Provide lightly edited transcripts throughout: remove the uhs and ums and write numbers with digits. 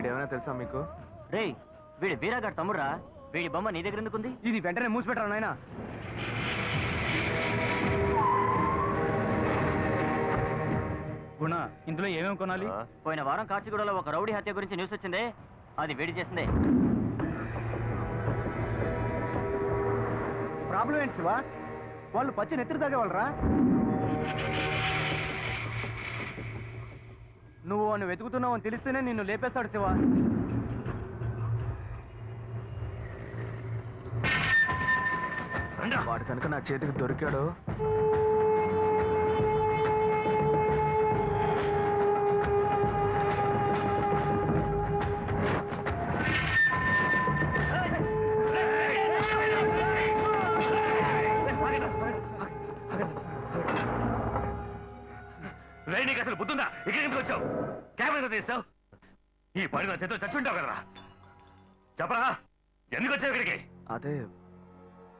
వీడేమైనా తెలుసా మీకు? రే వీడి వీరాగాడు తమ్ముడ్రా. వీడి బొమ్మ నీ దగ్గర ఎందుకుంది? ఇది వెంటనే మూసిపెట్టరా నాయనా. గుణ, ఇందులో ఏమేమి కొనాలి? పోయిన వారం కాచిగూడలో ఒక రౌడీ హత్య గురించి న్యూస్ వచ్చిందే, అది వీడి చేసిందే. ప్రాబ్లం ఏంటి శివ? వాళ్ళు పచ్చి నెత్తిరి తాగేవాళ్ళరా? నువ్వు అని వెతుకుతున్నావు అని తెలిస్తేనే నిన్ను లేపేస్తాడు శివ. వాడు కనుక నా చేతికి దొరికాడు. నీకు అసలు బుద్ధుందా? ఇక్కడికి ఎందుకు వచ్చావు? క్యాబినెట్ తీస్తావు? ఈ పని నా చేతిలో చచ్చుంటావు కదరా. చెప్పరా, ఎందుకు వచ్చావు ఇక్కడికి? అదే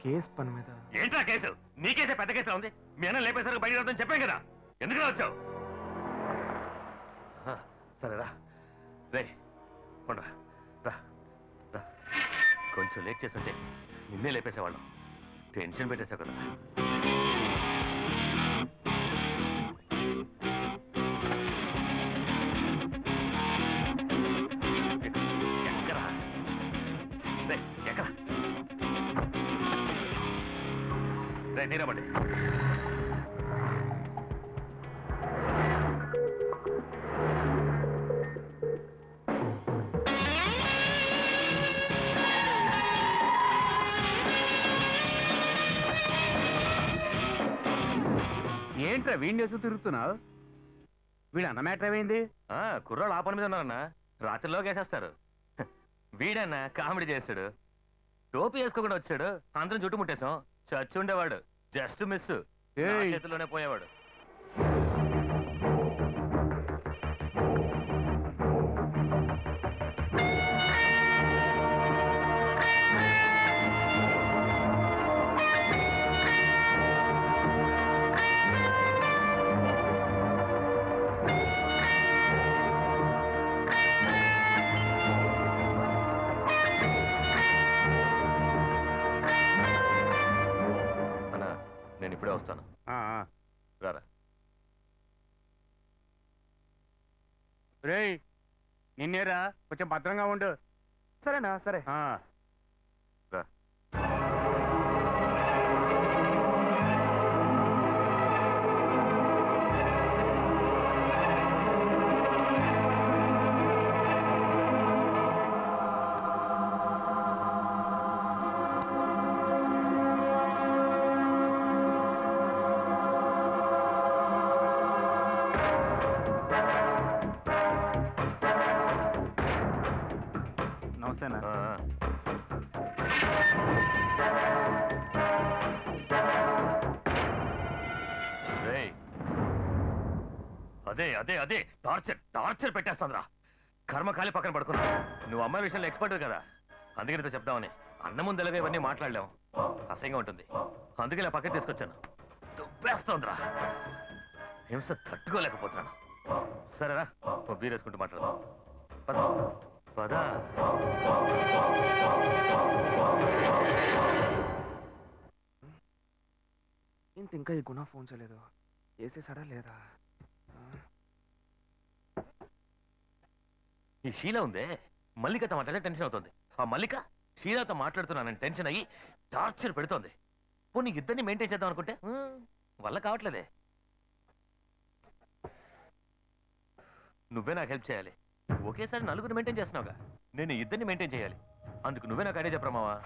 కేసు పని మీద. ఏంట్రా కేసు? నీ కేసే పెద్ద కేసులో ఉంది. మీ అన్న లేపేసరికి బయట రాదని చెప్పాం కదా, ఎందుకు వచ్చావు? సరేరా, రే కొండ్రా, రా రా. కొంచెం లేట్ చేస్తుంటే నిన్నే లేపేసేవాళ్ళం. టెన్షన్ పెట్టేశావు కదా. తీరబడి ఏంట్రా వీడిని వేసు తిరుగుతున్నావు? వీడు అన్న మ్యాటర్ ఏమైంది? కుర్రాళ్ళు ఆ పని మీద ఉన్నారన్నా, రాత్రిలో వేసేస్తారు. వీడన్నా కామెడీ చేస్తాడు. టోపీ వేసుకోకుండా వచ్చాడు, అందరం చుట్టుముట్టేశాం. చచ్చి ఉండేవాడు, జస్ట్ మిస్. చేతిలోనే పోయేవాడు. నేను ఇప్పుడే వస్తాను. రారా. రేయ్ నిన్నేరా, కొంచెం భద్రంగా ఉండు. సరేనా? సరే. రా. అదే అదే అదే టార్చర్ టార్చర్ పెట్టేస్తాంద్రా. కర్మకాలి పక్కన పడుకున్నా. నువ్వు అమ్మాయి విషయంలో ఎక్స్పర్ట్ కదా, అందుకే నీతో చెప్దామని. అన్న ముందు ఎలాగో ఇవన్నీ మాట్లాడలేము, అసహ్యంగా ఉంటుంది. అందుకే ఇలా పక్కన తీసుకొచ్చాను. దుబ్బేస్తోందిరా, హింస తట్టుకోలేకపోతున్నాను. సరేరా, బీరేసుకుంటూ మాట్లాడదాం. పద పద. ఇంత ఇంకా ఈ గుణ ఫోన్ చేయలేదు, వేసేసాడా లేదా? ఈ షీలా ఉందే, మల్లికతో మాట్లాడితే టెన్షన్ అవుతుంది. ఆ మల్లిక షీలాతో మాట్లాడుతున్నానని టెన్షన్ అయ్యి టార్చర్ పెడుతోంది. పోనీ ఇద్దరిని మెయింటైన్ చేద్దాం అనుకుంటే వల్ల కావట్లేదే. నువ్వే నాకు హెల్ప్ చేయాలి. ఒకేసారి నలుగురు మెయింటైన్ చేస్తున్నావుగా, నేను ఇద్దరిని మెయింటైన్ చేయాలి. అందుకు నువ్వే నాకు ఐడియా చెప్పరా మావా.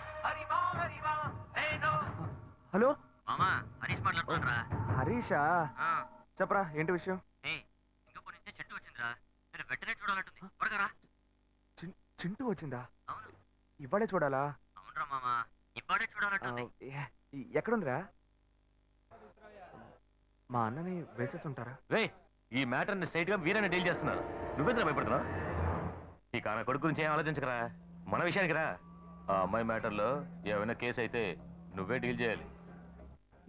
హలో మామా, హరీష్ మాట్లాడుతున్నారా? హరీషా? చెప్పరా, ఏంటి విషయం? సింగపూర్ నుంచి చెట్టు వచ్చిందిరా, నేను వెంటనే చూడాలంటుంది. త్వరగా రా. చింటూ వచ్చిందా? అవును. ఇవాడే చూడాలా? అవునరా మామా, ఇవాడే చూడాలంటుంది. ఎక్కడుందిరా? మా అన్నని వేసేసి ఉంటారా? రే, ఈ మ్యాటర్ని స్ట్రైట్ గా వీరని డీల్ చేస్తున్నారు. నువ్వెందుకు భయపడుతున్నావు? ఈ కాన కొడుకు గురించి ఏం ఆలోచించకరా, మన విషయానికి రా. ఆ అమ్మాయి మ్యాటర్లో ఏమైనా కేసు అయితే నువ్వే డీల్ చేయాలి.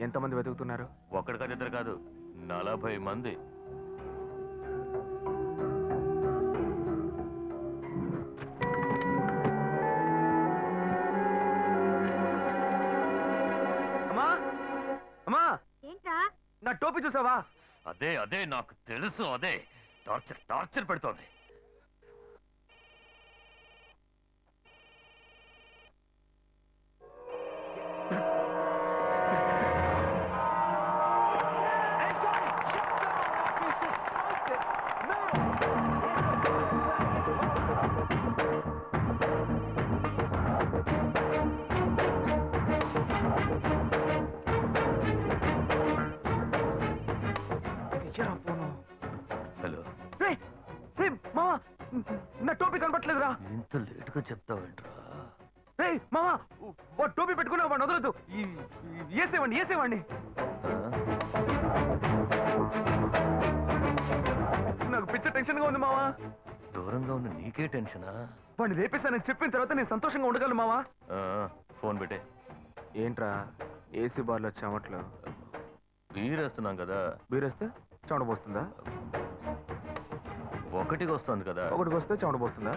ఎంతమంది వెతుకుతున్నారు? ఒక్కడి కాదు, ఇద్దరు కాదు, 40 మంది. టోపీ చూసావా? అదే అదే నాకు తెలుసు, అదే టార్చర్ టార్చర్ పెడుతోంది. హలో, మావా, నా టోపీ కనపట్లేదురా. ఇంత లేటుగా చెప్తావేంట్రా? రే మావా, వాడు టోపీ పెట్టుకున్నా వాడిని వదలదు. వేసేవాడిని వేసేవాడిని. నాకు పిచ్చ టెన్షన్ గా ఉంది మావా. దూరంగా ఉన్న నీకే టెన్షనా? వాడిని రేపేశానని చెప్పిన తర్వాత నేను సంతోషంగా ఉండగలను మావా. ఫోన్ పెట్టే. ఏంట్రా ఏసీ బార్లో చెమట్లు? బీరేస్తున్నాం కదా. బీరేస్తే చెమట పోస్తుందా? ఒకటికి వస్తుంది కదా. ఒకటికి వస్తే చెమట పోస్తుందా?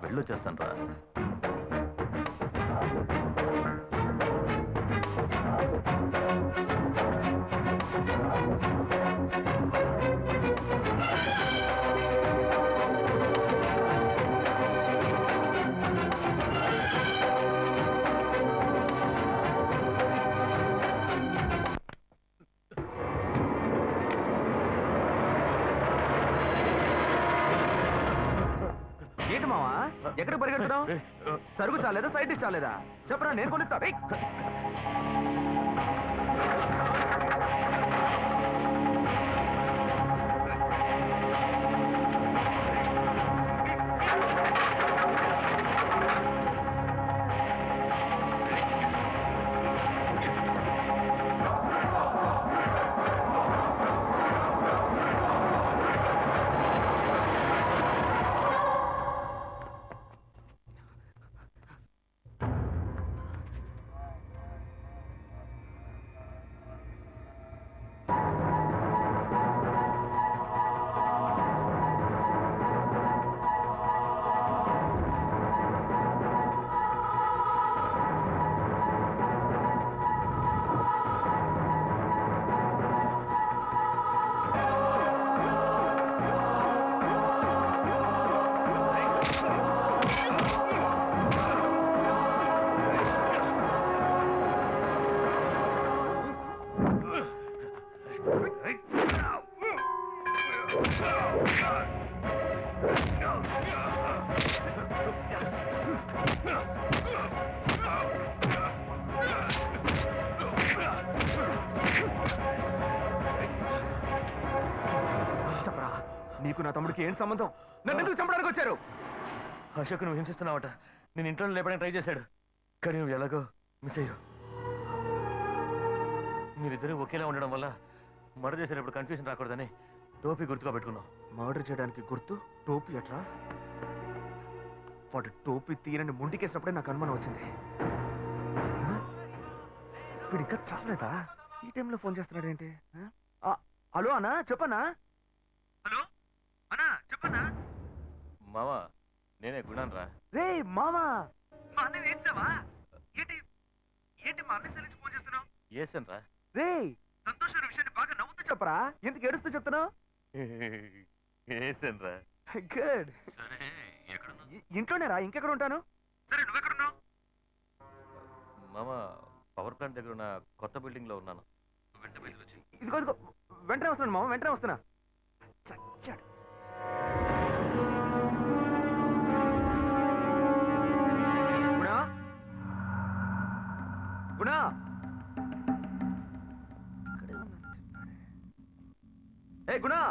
వెళ్ళొచ్చేస్తాను రా. ఏంటి మావా, ఎక్కడ పరిగెడుతున్నావు? సరుకు చాలేదా? Side dish చాలేదా? చెప్పరా, నేను కొనిస్తా. చెప్పరా, నీకు నా తమ్ముడికి ఏం సంబంధం? నన్ను ఎందుకు చంపడానికి వచ్చారు? అశోక్ నువ్వు హింసిస్తున్నావట. నేను ఇంట్లో లేపడానికి ట్రై చేశాడు, కానీ నువ్వు ఎలాగో మిస్ అయ్యావు. మీరిద్దరూ ఒకేలా ఉండడం వల్ల మర్డర్ చేసేటప్పుడు కన్ఫ్యూజన్ రాకూడదని టోపీ గుర్తుగా పెట్టుకున్నావు. మర్డర్ చేయడానికి గుర్తు టోపీ అట్రా? వాడు టోపీ తీరని ముండికేసినప్పుడే నాకు అనుమానం వచ్చింది. వీడు ఇంకా చాలేదా? ఈ టైంలో ఫోన్ చేస్తున్నాడు ఏంటి? హలో అన్నా, చెప్పన్నా. హలో అన్నా, చెప్పన్నా. మావా, నేనే గుణాన్ రా. రే మామా, మా అన్నయ్య వేసావా? ఏంటి ఏంటి మా అన్నయ్య నుంచి ఫోన్ చేస్తున్నావు? ఏసన్ రా. రే సంతోషమైన విషయాన్ని బాగా నవ్వుతూ చెప్పరా, ఎందుకు ఏడుస్తూ చెప్తున్నావు? ఏసన్ రా. గుడ్. సరే, ఎక్కడున్నావు? ఇంట్లోనే రా, ఇంకెక్కడ ఉంటాను? సరే, నువ్వెక్కడున్నావు? మామా, పవర్ ప్లాంట్ దగ్గర ఉన్న కొత్త బిల్డింగ్ లో ఉన్నాను. వెంట బయలుదేరొచ్చి ఇదిగో ఇదిగో, వెంటనే వస్తున్నాను మామ, వెంటనే వస్తున్నా. చచ్చాడు. గుణా, గుణా. ఇక్కడే ఉన్నాను చెప్పాడే. ఏ గుణా.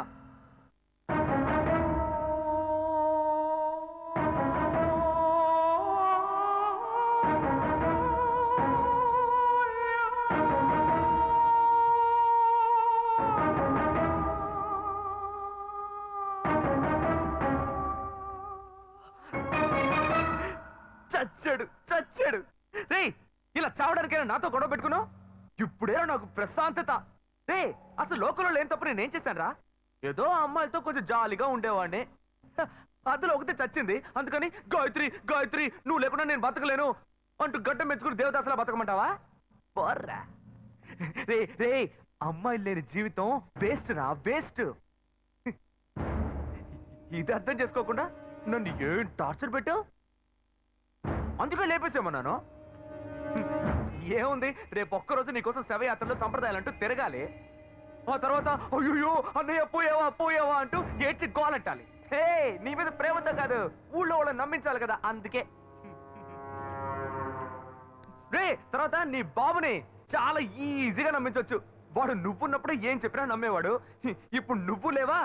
చచ్చాడు చచ్చాడు. రే, ఇలా చావడానికైనా నాతో గొడవ పెట్టుకున్నావు? ఇప్పుడేరా నాకు ప్రశాంతత. రే, అసలు లోకంలో లేని తప్పు నేనేం చేశాను రా? ఏదో ఆ అమ్మాయిలతో కొంచెం జాలీగా ఉండేవాడిని. అందులో ఒకటి చచ్చింది, అందుకని గాయత్రి గాయత్రి నువ్వు లేకుండా నేను బతకలేను అంటూ గడ్డం మెచ్చుకుని దేవదాసలా బతకమంటావా? బోర్రా. రే రే, అమ్మాయి లేని జీవితం వేస్ట్ రా, వేస్ట్. ఇది అర్థం చేసుకోకుండా నన్ను ఏం టార్చర్ పెట్టావు? అందుకే లేపేసామన్నాను. ఏముంది, రేపు ఒక్కరోజు నీకోసం శవయాత్రలో సంప్రదాయాలు అంటూ తిరగాలి. ఆ తర్వాత అయ్యో అన్నయ్య పోయావా పోయావా అంటూ ఏడ్చి గోలంటాలి. హే, నీ మీద ప్రేమతో కాదు, ఊళ్ళో వాళ్ళని నమ్మించాలి కదా, అందుకే. రే, తర్వాత నీ బాబుని చాలా ఈజీగా నమ్మించవచ్చు. వాడు నువ్వున్నప్పుడు ఏం చెప్పినా నమ్మేవాడు. ఇప్పుడు నువ్వు లేవా,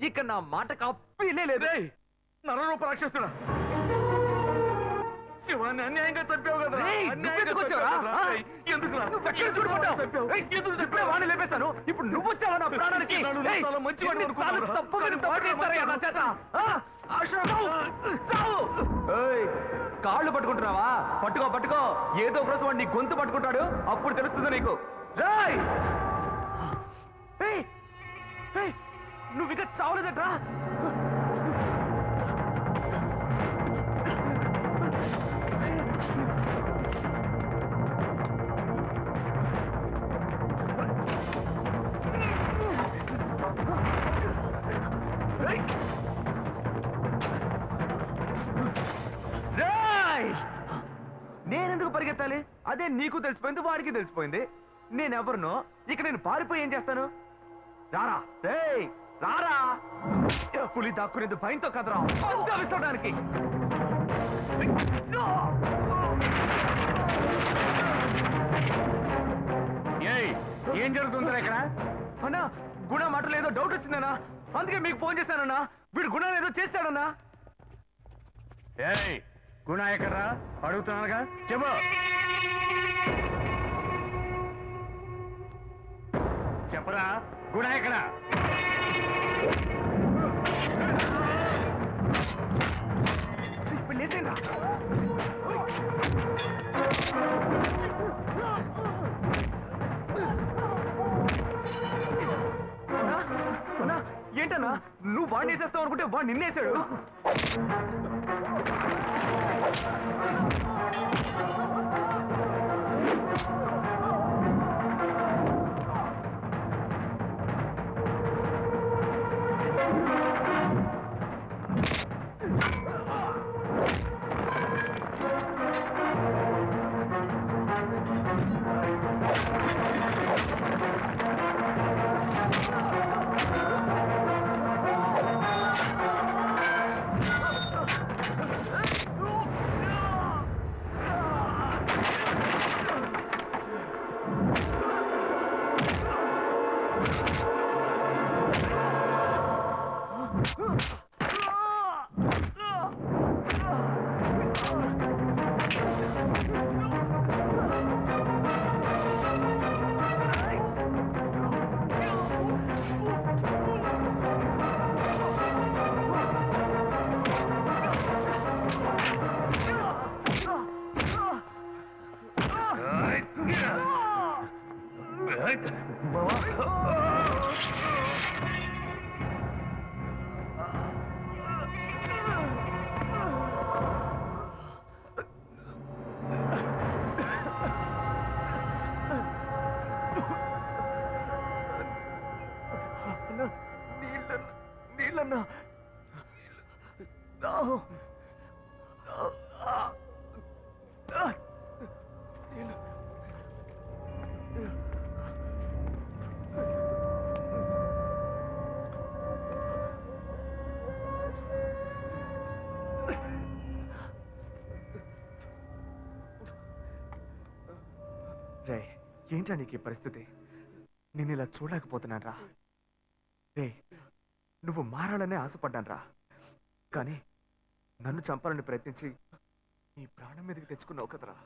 ఇక నా మాటకు అప్పీలే లేదు. నరరూప రాక్షసుడా, శివాన్ని అన్యాయంగా చంపావు కదా. వాడిని లేపేశాను, ఇప్పుడు నువ్వు వచ్చావా నా ప్రాణానికి? కాళ్ళు పట్టుకుంటున్నావా? పట్టుకో పట్టుకో, ఏదో ఒక రోజు వాడు నీ గొంతు పట్టుకుంటాడు, అప్పుడు తెలుస్తుంది నీకు. నువ్వు ఇక చావలేదట్రా. నేనెందుకు పరిగెత్తాలి? అదే నీకు తెలిసిపోయింది, వాడికి తెలిసిపోయింది. నేనెవరినో, ఇక నేను పారిపోయి ఏం చేస్తాను? రారా రేయ్, రారా. పులి దాక్కునేది భయంతో కదరా, పంచాలిస్తడానికి. ఏం జరుగుతుందా ఇక్కడ? అన్నా, గుణ మాటలు ఏదో డౌట్ వచ్చిందన్నా, అందుకే మీకు ఫోన్ చేశానన్నా. వీడు గుణ ఏదో చేస్తాడన్నా. గుణ ఎక్కడరా అడుగుతున్నానుగా, చెప్పు. చెప్పరా, గుణ ఎక్కడ? ఇప్పుడు లేసేంరా. ఏంటన్నా, నువ్వు వాడిని వేసేస్తావు అనుకుంటే వాడు నిన్నేసాడు. నీళ్ళన్నా, రే, ఏంటా నీకు ఈ పరిస్థితి? నేను ఇలా చూడలేకపోతున్నాను రా. రే, నువ్వు మారాలనే ఆశపడ్డాను రా, కానీ నన్ను చంపాలని ప్రయత్నించి నీ ప్రాణం మీదకి తెచ్చుకున్నావు కదరా.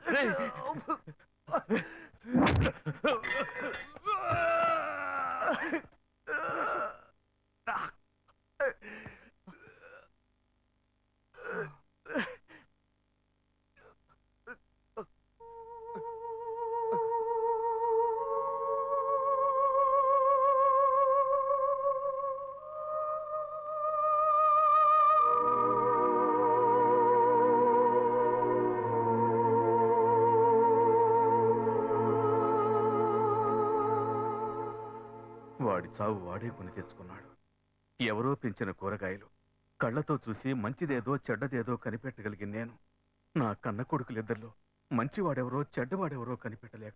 రేయ్. వాడి చావు వాడే కొని తెచ్చుకున్నాడు. ఎవరో పెంచిన కూరగాయలు కళ్ళతో చూసి మంచిదేదో చెడ్డదేదో కనిపెట్టగలిగిన నేను నా కన్న కొడుకులిద్దరిలో మంచివాడెవరో చెడ్డవాడెవరో కనిపెట్టలేక